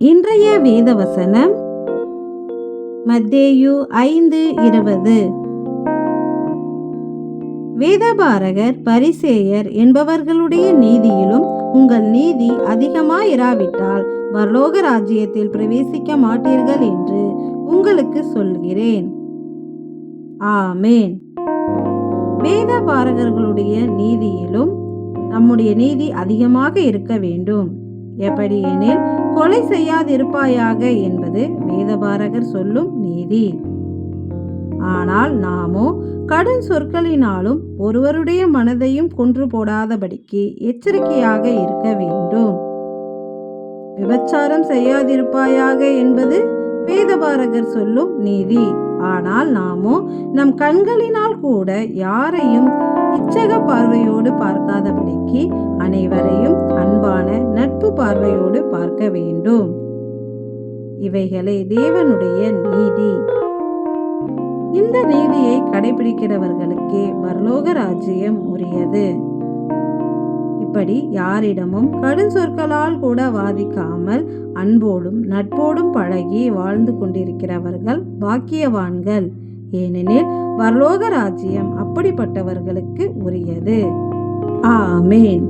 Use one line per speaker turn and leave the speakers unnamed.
இன்றைய வேத வசனம் மத்தேயு 5:20. வேதபாரகர் பரிசேயர் என்பவர்களுடைய நீதியிலும் உங்கள் நீதி அதிகமாயிராவிட்டால் பரலோக ராஜ்யத்தில் பிரவேசிக்க மாட்டீர்கள் என்று உங்களுக்கு சொல்கிறேன். ஆமேன். வேதபாரகர்களுடைய நீதியிலும் நம்முடைய நீதி அதிகமாக இருக்க வேண்டும். எப்படி எனில், கொலை செய்யாதிருப்பாயாக என்பது வேதபாரகர் சொல்லும் நீதி. ஆனால் நாமோ கடும் சொற்களினாலும் ஒருவருடைய மனதையும் கொன்று போடாதபடிக்கு எச்சரிக்கையாக இருக்க வேண்டும். விபச்சாரம் செய்யாதிருப்பாயாக என்பது வேதபாரகர் சொல்லும் நீதி. ஆனால் நாமோ நம் கண்களினால் கூட யாரையும் இச்சக பார்வையோடு பார்க்காதபடிக்கு அனைவரையும் அன்பான நட்பு பார்வையோடு பார்க்க வேண்டும். இவைகளே தேவனுடைய நீதி. இந்த நீதியை கடைபிடிக்கிறவர்களுக்கே பரலோக ராஜ்யம் உரியது. இப்படி யாரிடமும் கடும் சொற்களால் கூட வாதிக்காமல் அன்போடும் நட்போடும் பழகி வாழ்ந்து கொண்டிருக்கிறவர்கள் பாக்கியவான்கள். ஏனெனில் பரலோக ராஜ்யம் அப்படிப்பட்டவர்களுக்கு உரியது. ஆமேன்.